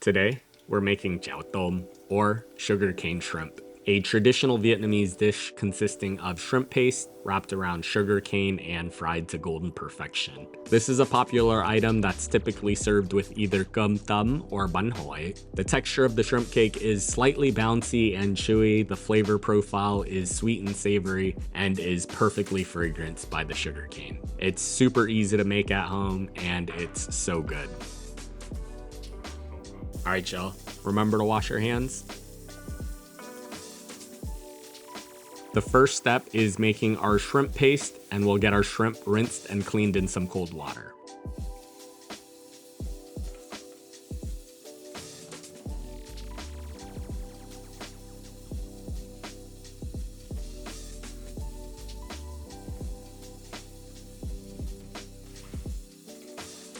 Today, we're making Chao Tom, or sugarcane shrimp, a traditional Vietnamese dish consisting of shrimp paste wrapped around sugarcane and fried to golden perfection. This is a popular item that's typically served with either cơm tấm or bánh hỏi. The texture of the shrimp cake is slightly bouncy and chewy, the flavor profile is sweet and savory, and is perfectly fragranced by the sugarcane. It's super easy to make at home, and it's so good. Alright y'all, remember to wash your hands. The first step is making our shrimp paste, and we'll get our shrimp rinsed and cleaned in some cold water.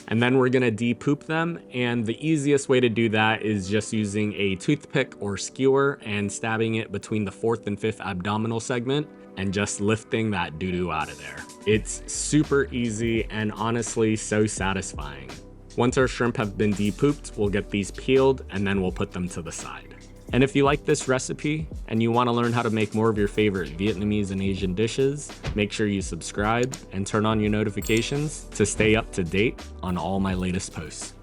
And then we're gonna de-poop them, and the easiest way to do that is just using a toothpick or skewer and stabbing it between the 4th and 5th abdominal segment and just lifting that doo-doo out of there. It's super easy and honestly so satisfying. Once our shrimp have been de-pooped, we'll get these peeled and then we'll put them to the side. And if you like this recipe and you want to learn how to make more of your favorite Vietnamese and Asian dishes, make sure you subscribe and turn on your notifications to stay up to date on all my latest posts.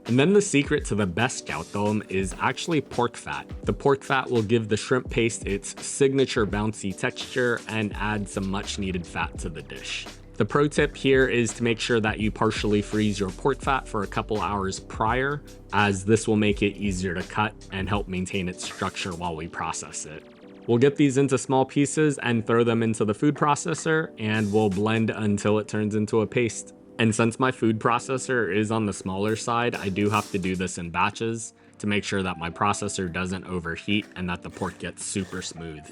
And then the secret to the best Chao Tom is actually pork fat. The pork fat will give the shrimp paste its signature bouncy texture and add some much needed fat to the dish. The pro tip here is to make sure that you partially freeze your pork fat for a couple hours prior, as this will make it easier to cut and help maintain its structure while we process it. We'll get these into small pieces and throw them into the food processor, and we'll blend until it turns into a paste. And since my food processor is on the smaller side, I do have to do this in batches to make sure that my processor doesn't overheat and that the pork gets super smooth.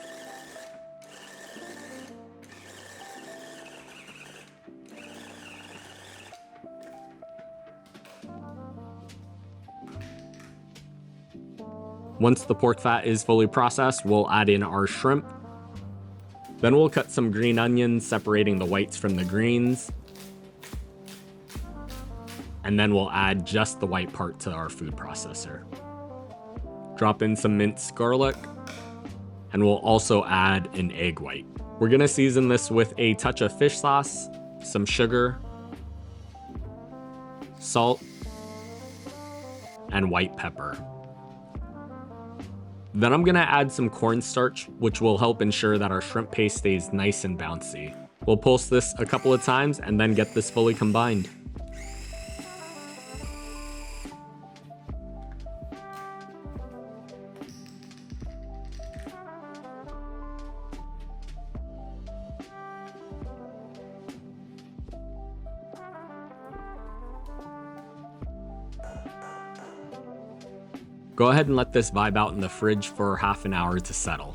Once the pork fat is fully processed, we'll add in our shrimp. Then we'll cut some green onions, separating the whites from the greens. And then we'll add just the white part to our food processor. Drop in some minced garlic, and we'll also add an egg white. We're gonna season this with a touch of fish sauce, some sugar, salt, and white pepper. Then I'm gonna add some cornstarch, which will help ensure that our shrimp paste stays nice and bouncy. We'll pulse this a couple of times and then get this fully combined. Go ahead and let this vibe out in the fridge for half an hour to settle.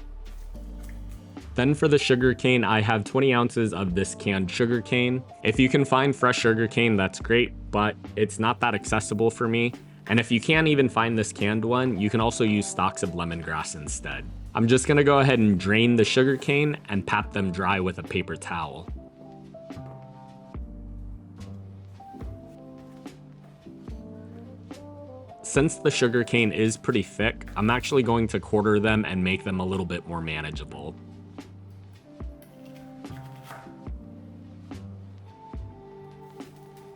Then for the sugarcane, I have 20 ounces of this canned sugarcane. If you can find fresh sugarcane, that's great, but it's not that accessible for me. And if you can't even find this canned one, you can also use stalks of lemongrass instead. I'm just gonna go ahead and drain the sugarcane and pat them dry with a paper towel. Since the sugarcane is pretty thick, I'm actually going to quarter them and make them a little bit more manageable.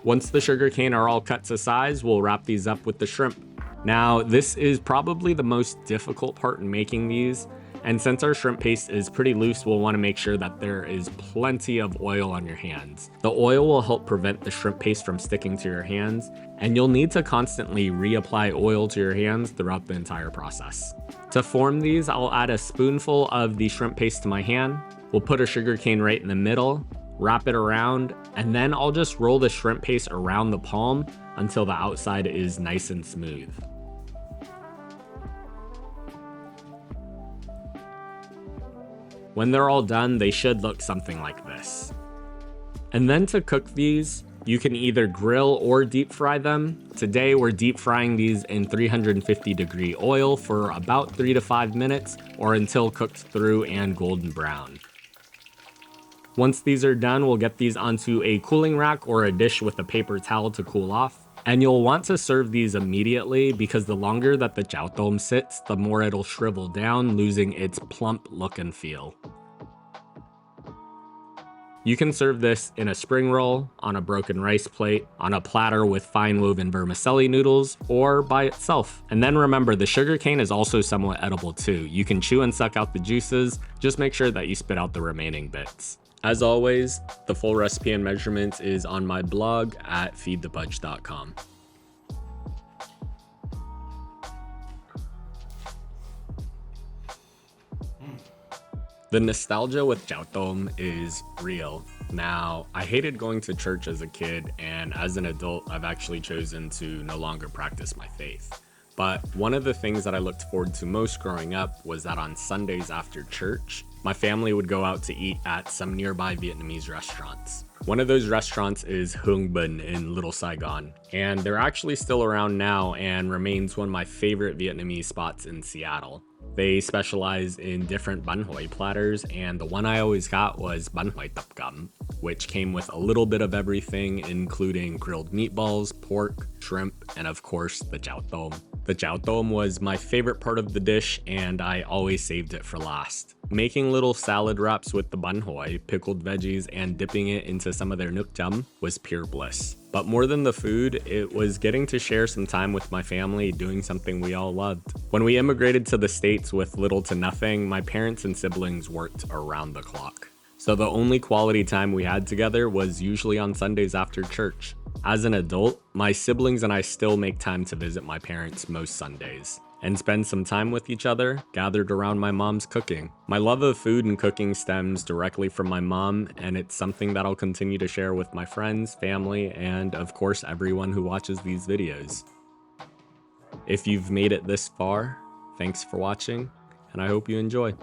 Once the sugarcane are all cut to size, we'll wrap these up with the shrimp. Now, this is probably the most difficult part in making these, and since our shrimp paste is pretty loose, we'll want to make sure that there is plenty of oil on your hands. The oil will help prevent the shrimp paste from sticking to your hands, and you'll need to constantly reapply oil to your hands throughout the entire process. To form these, I'll add a spoonful of the shrimp paste to my hand. We'll put a sugarcane right in the middle, wrap it around, and then I'll just roll the shrimp paste around the palm until the outside is nice and smooth. When they're all done, they should look something like this. And then to cook these, you can either grill or deep fry them. Today, we're deep frying these in 350-degree oil for about 3 to 5 minutes, or until cooked through and golden brown. Once these are done, we'll get these onto a cooling rack or a dish with a paper towel to cool off. And you'll want to serve these immediately because the longer that the Chao Tom sits, the more it'll shrivel down, losing its plump look and feel. You can serve this in a spring roll, on a broken rice plate, on a platter with fine woven vermicelli noodles, or by itself. And then remember, the sugarcane is also somewhat edible too. You can chew and suck out the juices, just make sure that you spit out the remaining bits. As always, the full recipe and measurements is on my blog at feedthepudge.com. The nostalgia with Chao Tom is real. Now, I hated going to church as a kid, and as an adult, I've actually chosen to no longer practice my faith. But one of the things that I looked forward to most growing up was that on Sundays after church, my family would go out to eat at some nearby Vietnamese restaurants. One of those restaurants is Hung Binh in Little Saigon, and they're actually still around now and remains one of my favorite Vietnamese spots in Seattle. They specialize in different banh hoi platters, and the one I always got was banh hoi tap cam, which came with a little bit of everything, including grilled meatballs, pork, shrimp, and of course the Chao Tom. The Chao Tom was my favorite part of the dish, and I always saved it for last. Making little salad wraps with the banh hoi, pickled veggies, and dipping it into some of their nuoc cham was pure bliss. But more than the food, it was getting to share some time with my family doing something we all loved. When we immigrated to the States with little to nothing, my parents and siblings worked around the clock. So the only quality time we had together was usually on Sundays after church. As an adult, my siblings and I still make time to visit my parents most Sundays and spend some time with each other, gathered around my mom's cooking. My love of food and cooking stems directly from my mom, and it's something that I'll continue to share with my friends, family, and of course everyone who watches these videos. If you've made it this far, thanks for watching, and I hope you enjoy.